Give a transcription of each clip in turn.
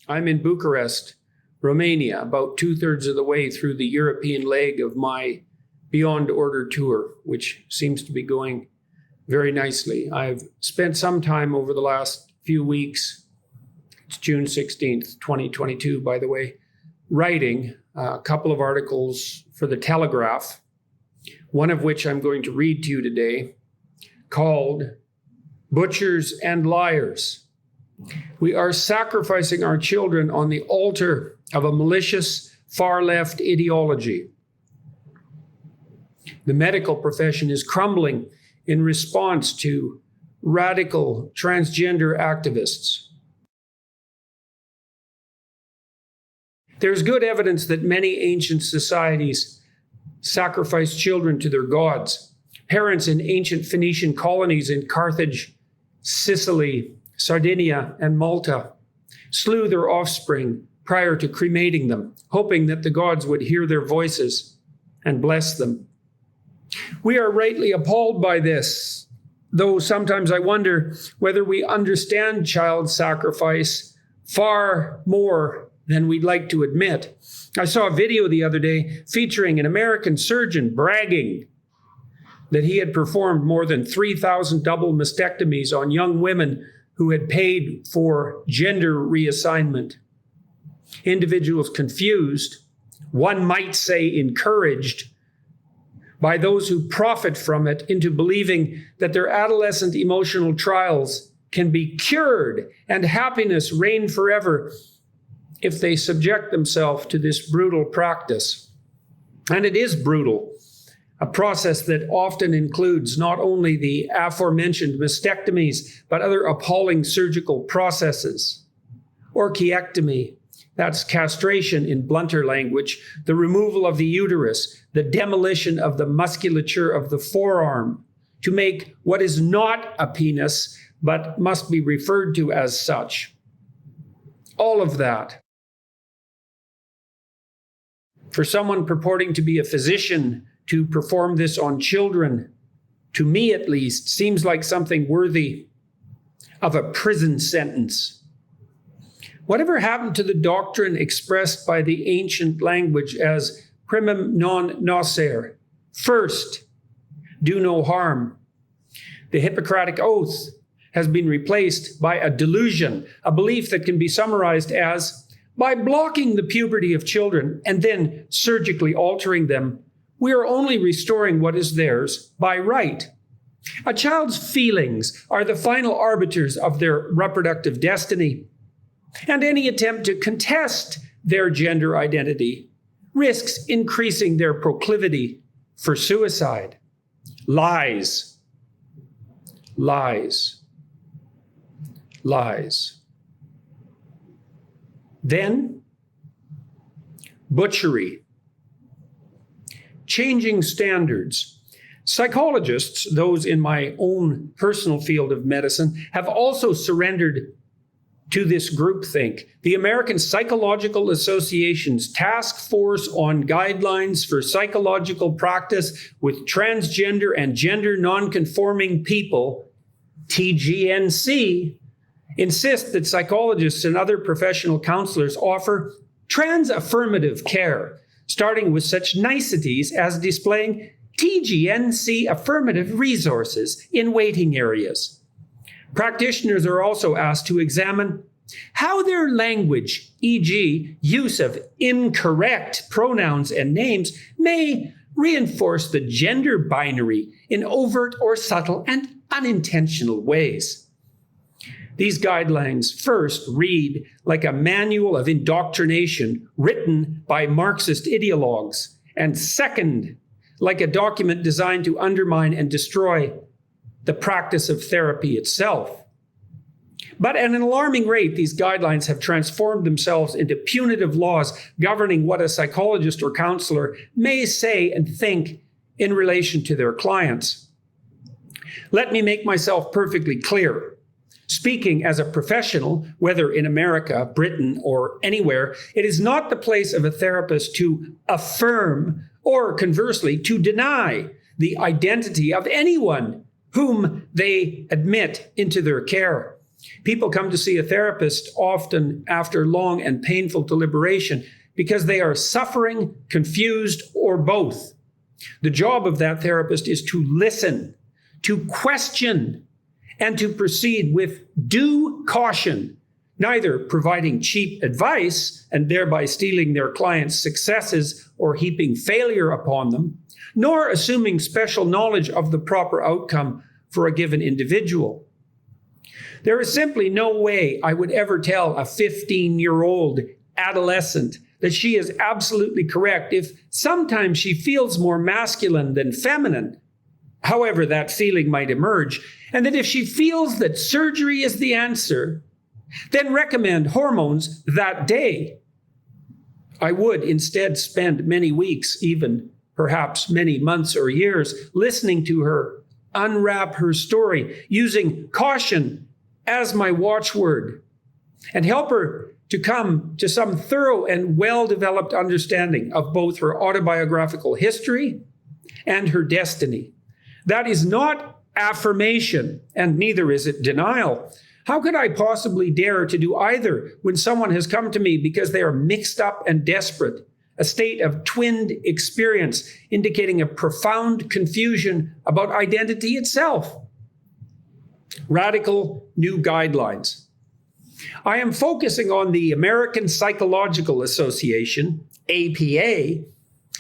I'm in Bucharest, Romania, about 2/3 of the way through the European leg of my Beyond Order tour, which seems to be going very nicely. I've spent some time over the last few weeks, it's June 16th, 2022, by the way, writing a couple of articles for the Telegraph, one of which I'm going to read to you today, called Butchers and Liars. We are sacrificing our children on the altar of a malicious far-left ideology. The medical profession is crumbling in response to radical transgender activists. There's good evidence that many ancient societies sacrificed children to their gods. Parents in ancient Phoenician colonies in Carthage, Sicily, Sardinia, and Malta slew their offspring prior to cremating them, hoping that the gods would hear their voices and bless them. We are rightly appalled by this, though sometimes I wonder whether we understand child sacrifice far more than we'd like to admit. I saw a video the other day featuring an American surgeon bragging that he had performed more than 3,000 double mastectomies on young women who had paid for gender reassignment. Individuals confused, one might say encouraged, by those who profit from it into believing that their adolescent emotional trials can be cured and happiness reign forever if they subject themselves to this brutal practice. And it is brutal, a process that often includes not only the aforementioned mastectomies, but other appalling surgical processes. Orchiectomy, that's castration in blunter language, the removal of the uterus, the demolition of the musculature of the forearm to make what is not a penis, but must be referred to as such. All of that. For someone purporting to be a physician to perform this on children, to me at least, seems like something worthy of a prison sentence. Whatever happened to the doctrine expressed by the ancient language as primum non nocere, first, do no harm? The Hippocratic Oath has been replaced by a delusion, a belief that can be summarized as, by blocking the puberty of children and then surgically altering them, we are only restoring what is theirs by right. A child's feelings are the final arbiters of their reproductive destiny, and any attempt to contest their gender identity risks increasing their proclivity for suicide. Lies. Lies. Lies. Then, butchery. Changing standards. Psychologists, those in my own personal field of medicine, have also surrendered to this groupthink. The American Psychological Association's Task Force on Guidelines for Psychological Practice with Transgender and Gender Nonconforming People, TGNC, insist that psychologists and other professional counselors offer trans-affirmative care, starting with such niceties as displaying TGNC affirmative resources in waiting areas. Practitioners are also asked to examine how their language, e.g., use of incorrect pronouns and names, may reinforce the gender binary in overt or subtle and unintentional ways. These guidelines first read like a manual of indoctrination written by Marxist ideologues, and second, like a document designed to undermine and destroy the practice of therapy itself. But at an alarming rate, these guidelines have transformed themselves into punitive laws governing what a psychologist or counselor may say and think in relation to their clients. Let me make myself perfectly clear. Speaking as a professional, whether in America, Britain, or anywhere, it is not the place of a therapist to affirm or conversely to deny the identity of anyone whom they admit into their care. People come to see a therapist often after long and painful deliberation because they are suffering, confused, or both. The job of that therapist is to listen, to question, and to proceed with due caution, neither providing cheap advice and thereby stealing their clients' successes or heaping failure upon them, nor assuming special knowledge of the proper outcome for a given individual. There is simply no way I would ever tell a 15-year-old adolescent that she is absolutely correct if sometimes she feels more masculine than feminine, however that feeling might emerge, and that if she feels that surgery is the answer, then recommend hormones that day. I would instead spend many weeks, even perhaps many months or years, listening to her unwrap her story, using caution as my watchword, and help her to come to some thorough and well-developed understanding of both her autobiographical history and her destiny. That is not affirmation, and neither is it denial. How could I possibly dare to do either when someone has come to me because they are mixed up and desperate, a state of twinned experience indicating a profound confusion about identity itself? Radical new guidelines. I am focusing on the American Psychological Association, APA,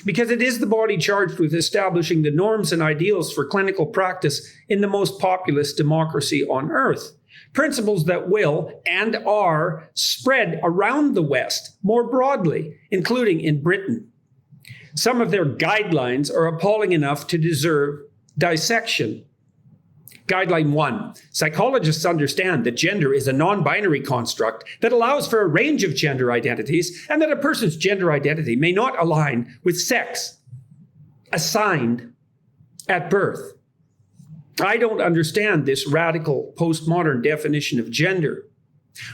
because it is the body charged with establishing the norms and ideals for clinical practice in the most populous democracy on earth. Principles that will and are spread around the West more broadly, including in Britain. Some of their guidelines are appalling enough to deserve dissection. Guideline 1. Psychologists understand that gender is a non-binary construct that allows for a range of gender identities and that a person's gender identity may not align with sex assigned at birth. I don't understand this radical postmodern definition of gender,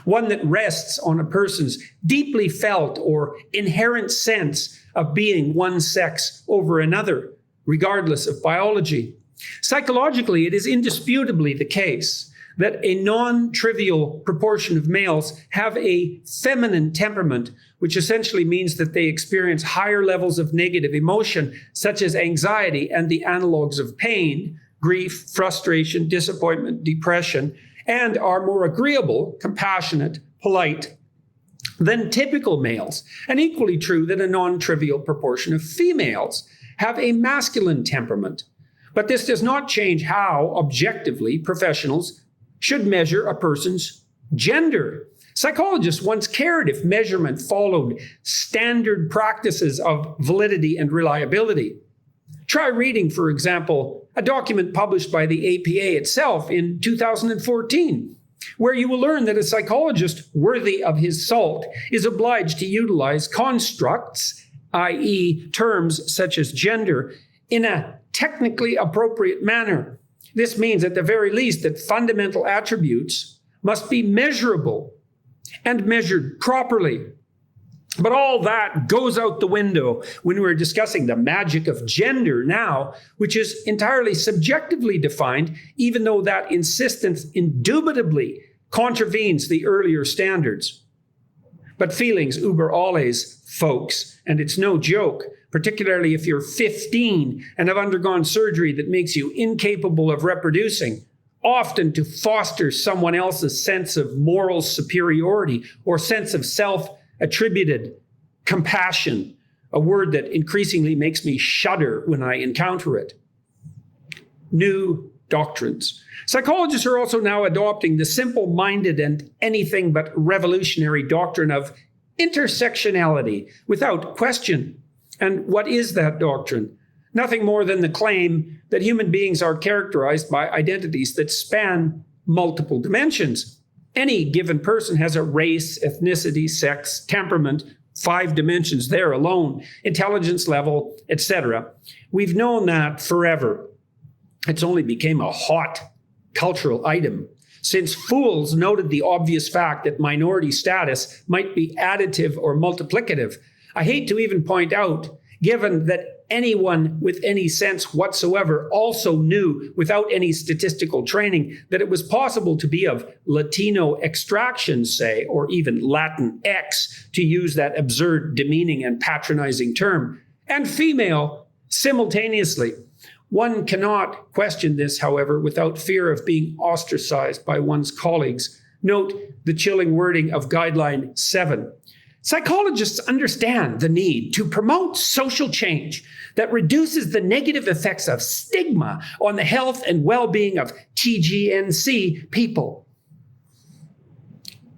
one that rests on a person's deeply felt or inherent sense of being one sex over another, regardless of biology. Psychologically, it is indisputably the case that a non-trivial proportion of males have a feminine temperament, which essentially means that they experience higher levels of negative emotion, such as anxiety and the analogs of pain, grief, frustration, disappointment, depression, and are more agreeable, compassionate, polite than typical males. And equally true that a non-trivial proportion of females have a masculine temperament. But this does not change how, objectively, professionals should measure a person's gender. Psychologists once cared if measurement followed standard practices of validity and reliability. Try reading, for example, a document published by the APA itself in 2014, where you will learn that a psychologist worthy of his salt is obliged to utilize constructs, i.e., terms such as gender, in a technically appropriate manner. This means, at the very least, that fundamental attributes must be measurable and measured properly. But all that goes out the window when we're discussing the magic of gender now, which is entirely subjectively defined, even though that insistence indubitably contravenes the earlier standards. But feelings über alles, folks, and it's no joke, particularly if you're 15 and have undergone surgery that makes you incapable of reproducing, often to foster someone else's sense of moral superiority or sense of self-attributed compassion, a word that increasingly makes me shudder when I encounter it. New doctrines. Psychologists are also now adopting the simple-minded and anything but revolutionary doctrine of intersectionality without question. And what is that doctrine? Nothing more than the claim that human beings are characterized by identities that span multiple dimensions. Any given person has a race, ethnicity, sex, temperament, 5 dimensions there alone, intelligence level, etc. We've known that forever. It's only became a hot cultural item since fools noted the obvious fact that minority status might be additive or multiplicative. I hate to even point out, given that anyone with any sense whatsoever also knew, without any statistical training, that it was possible to be of Latino extraction, say, or even Latin X, to use that absurd, demeaning, and patronizing term, and female simultaneously. One cannot question this, however, without fear of being ostracized by one's colleagues. Note the chilling wording of Guideline 7. Psychologists understand the need to promote social change that reduces the negative effects of stigma on the health and well-being of TGNC people.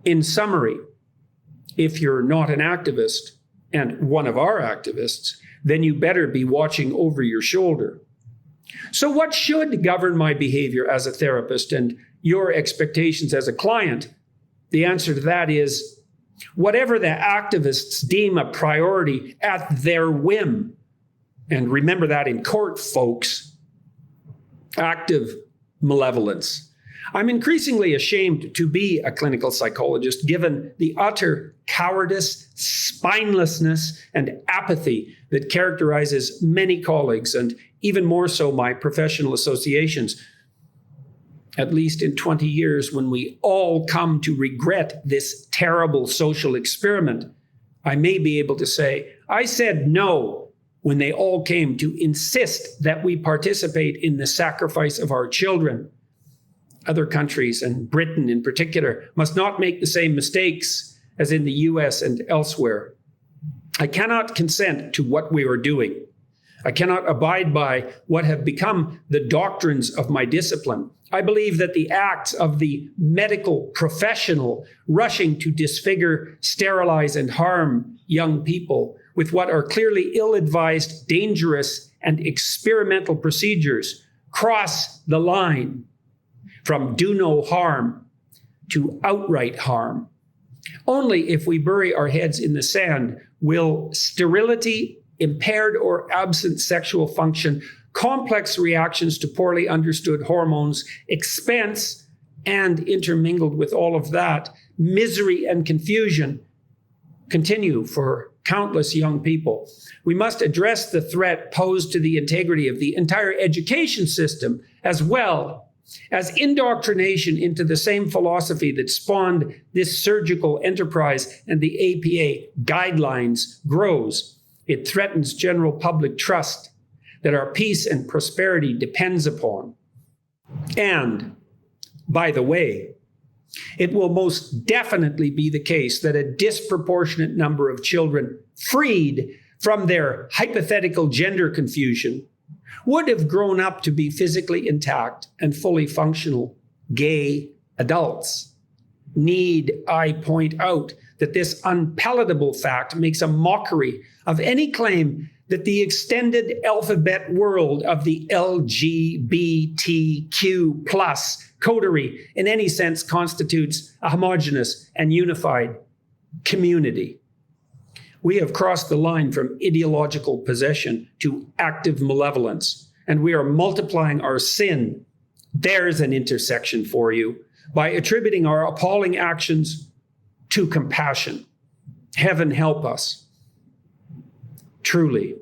In summary, if you're not an activist and one of our activists, then you better be watching over your shoulder. So what should govern my behavior as a therapist and your expectations as a client? The answer to that is whatever the activists deem a priority at their whim. And remember that in court, folks. Active malevolence. I'm increasingly ashamed to be a clinical psychologist, given the utter cowardice, spinelessness, and apathy that characterizes many colleagues, and even more so my professional associations. At least in 20 years, when we all come to regret this terrible social experiment, I may be able to say, I said no when they all came to insist that we participate in the sacrifice of our children. Other countries, and Britain in particular, must not make the same mistakes as in the US and elsewhere. I cannot consent to what we are doing. I cannot abide by what have become the doctrines of my discipline. I believe that the acts of the medical professional rushing to disfigure, sterilize, and harm young people with what are clearly ill-advised, dangerous, and experimental procedures cross the line from do no harm to outright harm. Only if we bury our heads in the sand will sterility, impaired or absent sexual function, complex reactions to poorly understood hormones, expense, and intermingled with all of that, misery and confusion continue for countless young people. We must address the threat posed to the integrity of the entire education system, as well as indoctrination into the same philosophy that spawned this surgical enterprise and the APA guidelines grows. It threatens general public trust that our peace and prosperity depends upon. And, by the way, it will most definitely be the case that a disproportionate number of children freed from their hypothetical gender confusion would have grown up to be physically intact and fully functional gay adults. Need I point out that this unpalatable fact makes a mockery of any claim that the extended alphabet world of the LGBTQ plus coterie in any sense constitutes a homogeneous and unified community. We have crossed the line from ideological possession to active malevolence, and we are multiplying our sin. There's an intersection for you, by attributing our appalling actions to compassion. Heaven help us. Truly.